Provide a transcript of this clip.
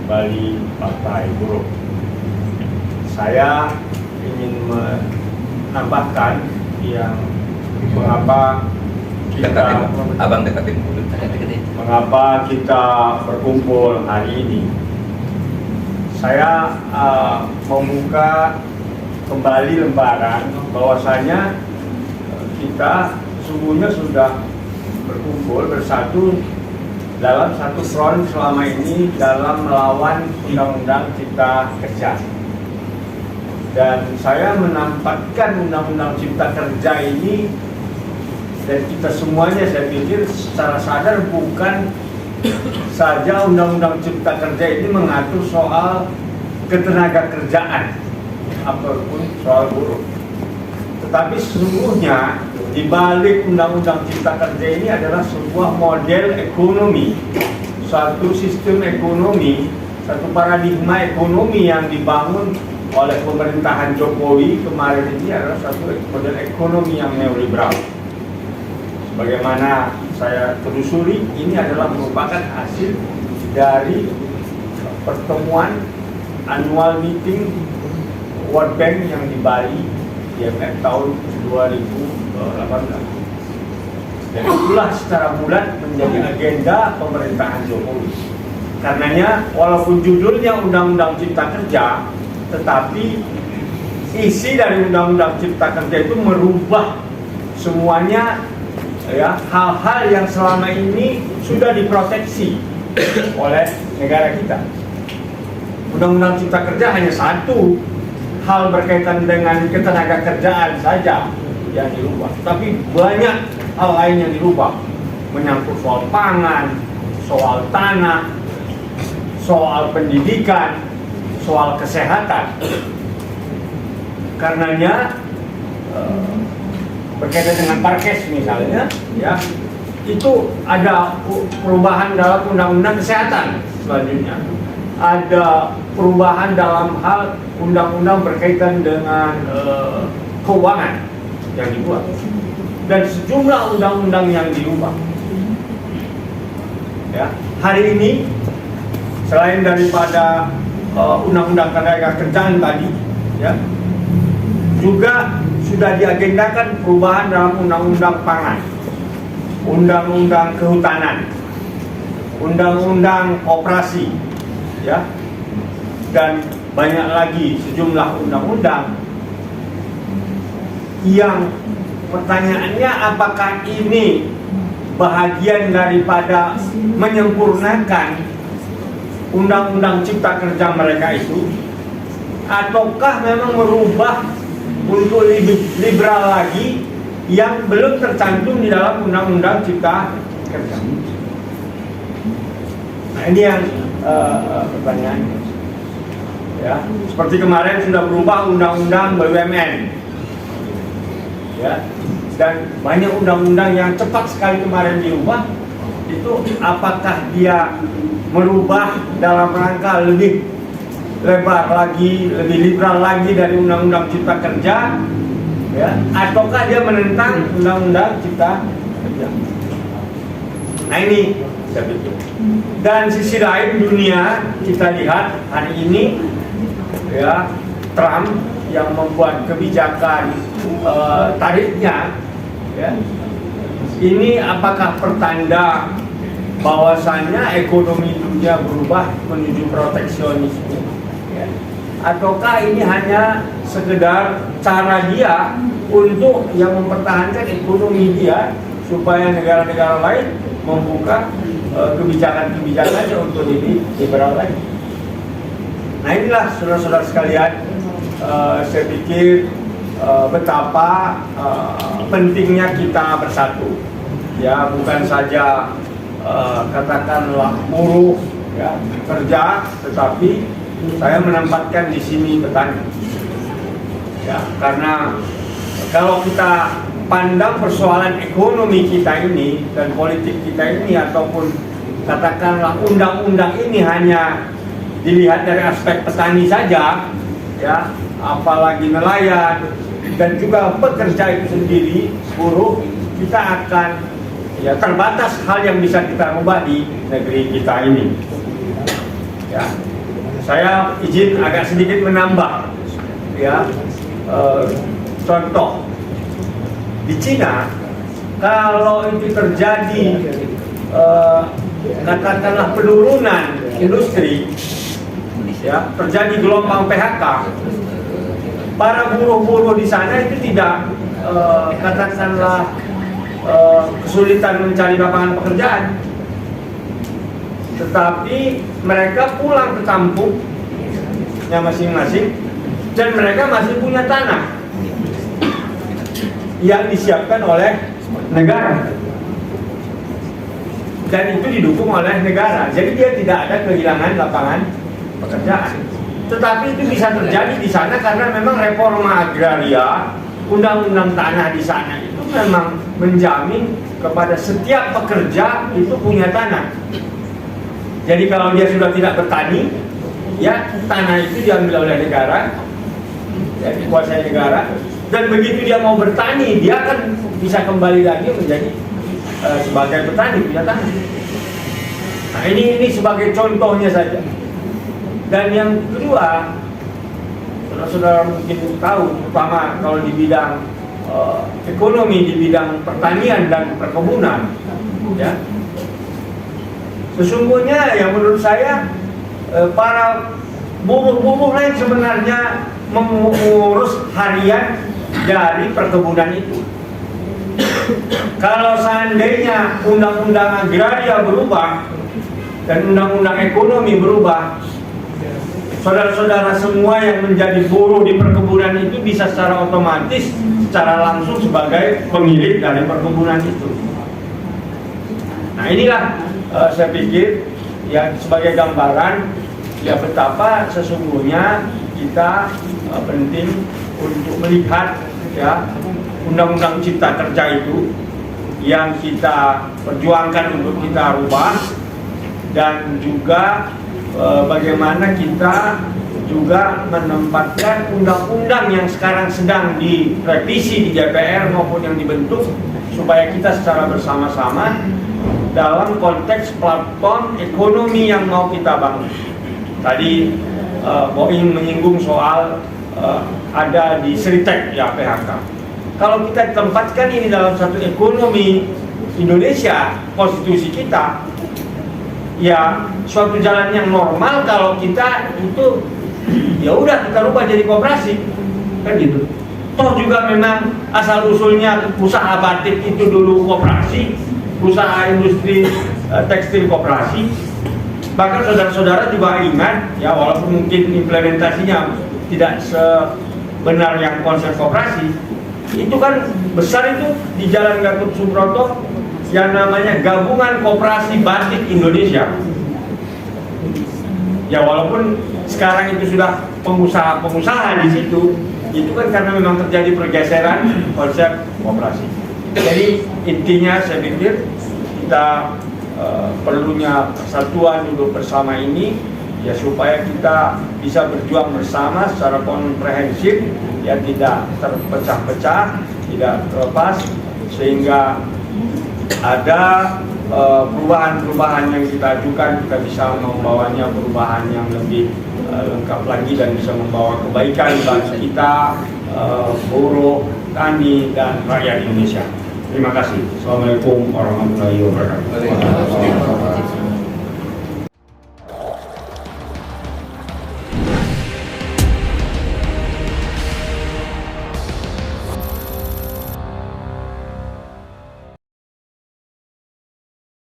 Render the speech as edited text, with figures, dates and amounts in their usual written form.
Bali Partai Buruh. Saya ingin menambahkan yang mengapa kita mengapa kita berkumpul hari ini. Saya membuka kembali lembaran bahwasanya kita sungguhnya sudah berkumpul bersatu dalam satu front selama ini dalam melawan Undang-Undang Cipta Kerja. Dan saya menempatkan Undang-Undang Cipta Kerja ini, dan kita semuanya saya pikir secara sadar bukan saja Undang-Undang Cipta Kerja ini mengatur soal ketenaga kerjaan ataupun soal buruh. Tetapi sesungguhnya di balik Undang-Undang Cipta Kerja ini adalah sebuah model ekonomi, suatu sistem ekonomi, satu paradigma ekonomi yang dibangun oleh pemerintahan Jokowi kemarin ini adalah satu model ekonomi yang neoliberal. Bagaimana saya telusuri, ini adalah merupakan hasil dari pertemuan annual meeting World Bank yang di Bali IMF tahun 2018. Dan itulah secara bulat menjadi agenda pemerintahan Jokowi. Karenanya walaupun judulnya Undang-Undang Cipta Kerja, tetapi isi dari Undang-Undang Cipta Kerja itu merubah semuanya, ya, hal-hal yang selama ini sudah diproteksi oleh negara kita. Undang-Undang Cipta Kerja hanya satu hal berkaitan dengan ketenaga kerjaan saja yang dirubah, tapi banyak hal lain yang dirubah, menyangkut soal pangan, soal tanah, soal pendidikan, soal kesehatan. Karenanya berkaitan dengan Parkes misalnya, ya, itu ada perubahan dalam Undang-Undang Kesehatan. Selanjutnya ada perubahan dalam hal undang-undang berkaitan dengan keuangan yang dibuat, dan sejumlah undang-undang yang dirubah. Ya, hari ini selain daripada undang-undang ketenaga kerjaan tadi, ya, juga sudah diagendakan perubahan dalam undang-undang pangan, undang-undang kehutanan, undang-undang operasi, ya, dan banyak lagi sejumlah undang-undang yang pertanyaannya apakah ini bahagian daripada menyempurnakan Undang-Undang Cipta Kerja mereka itu, ataukah memang merubah untuk lebih liberal lagi yang belum tercantum di dalam Undang-Undang Cipta Kerja. Nah, ini yang pertanyaannya. Ya, seperti kemarin sudah berubah Undang-Undang BUMN, ya, dan banyak undang-undang yang cepat sekali kemarin diubah. Itu apakah dia merubah dalam rangka lebih lebar lagi, lebih liberal lagi dari Undang-Undang Cipta Kerja, ya, ataukah dia menentang Undang-Undang Cipta Kerja? Nah, ini saya pikir. Dan sisi lain dunia kita lihat hari ini, ya, Trump yang membuat kebijakan tarifnya, ya, ini apakah pertanda bahwasannya ekonomi dunia berubah menuju proteksionisme, ya, ataukah ini hanya sekedar cara dia untuk yang mempertahankan ekonomi dia supaya negara-negara lain membuka kebijakan-kebijakannya untuk lebih liberal lagi. Nah, inilah saudara-saudara sekalian, saya pikir betapa pentingnya kita bersatu, ya, bukan saja katakanlah buruh, ya, kerja, tetapi saya menempatkan di sini petani, ya, karena kalau kita pandang persoalan ekonomi kita ini dan politik kita ini, ataupun katakanlah undang-undang ini hanya dilihat dari aspek petani saja, ya, apalagi nelayan dan juga pekerja itu sendiri, buruh, kita akan, ya, terbatas hal yang bisa kita ubah di negeri kita ini, ya. Saya izin agak sedikit menambah, ya. Contoh di Cina, kalau itu terjadi katakanlah penurunan industri, ya, terjadi gelombang PHK, para buruh-buruh di sana itu tidak katakanlah kesulitan mencari lapangan pekerjaan, tetapi mereka pulang ke kampungnya masing-masing dan mereka masih punya tanah yang disiapkan oleh negara dan itu didukung oleh negara. Jadi dia tidak ada kehilangan lapangan pekerjaan. Tetapi itu bisa terjadi di sana karena memang reforma agraria, undang-undang tanah di sana itu memang menjamin kepada setiap pekerja itu punya tanah. Jadi kalau dia sudah tidak bertani, ya tanah itu diambil oleh negara, ya, dikuasai negara. Dan begitu dia mau bertani, dia akan bisa kembali lagi menjadi sebagai petani, punya tanah. Nah ini sebagai contohnya saja. Dan yang kedua, saudara-saudara mungkin tahu, terutama kalau di bidang ekonomi, di bidang pertanian dan perkebunan, ya, sesungguhnya yang menurut saya para buruh-buruh lain sebenarnya mengurus harian dari perkebunan itu. Kalau seandainya undang-undang agraria berubah dan undang-undang ekonomi berubah, saudara-saudara semua yang menjadi buruh di perkebunan itu bisa secara otomatis, secara langsung sebagai pemilik dari perkebunan itu. Nah inilah saya pikir ya sebagai gambaran ya betapa sesungguhnya kita penting untuk melihat ya undang-undang cipta kerja itu yang kita perjuangkan untuk kita rubah, dan juga bagaimana kita juga menempatkan undang-undang yang sekarang sedang direvisi di DPR maupun yang dibentuk supaya kita secara bersama-sama dalam konteks platform ekonomi yang mau kita bangun. Tadi Boeing menyinggung soal ada di Seritek ya PHK. Kalau kita tempatkan ini dalam satu ekonomi Indonesia, konstitusi kita, ya suatu jalan yang normal kalau kita itu ya udah kita rubah jadi koperasi, kan gitu. Toh juga memang asal usulnya usaha batik itu dulu koperasi, usaha industri tekstil koperasi. Bahkan saudara-saudara juga ingat ya, walaupun mungkin implementasinya tidak sebenar yang konsep koperasi, itu kan besar itu di Jalan Gatot Subroto yang namanya Gabungan Koperasi Batik Indonesia. Ya walaupun sekarang itu sudah pengusaha-pengusaha di situ, itu kan karena memang terjadi pergeseran konsep koperasi. Jadi intinya saya pikir kita perlunya persatuan duduk bersama ini ya supaya kita bisa berjuang bersama secara komprehensif, ya tidak terpecah-pecah, tidak terlepas, sehingga ada perubahan-perubahan yang kita ajukan, kita bisa membawanya perubahan yang lebih lengkap lagi dan bisa membawa kebaikan bagi kita, buruh, tani, dan rakyat Indonesia. Terima kasih. Assalamualaikum warahmatullahi wabarakatuh.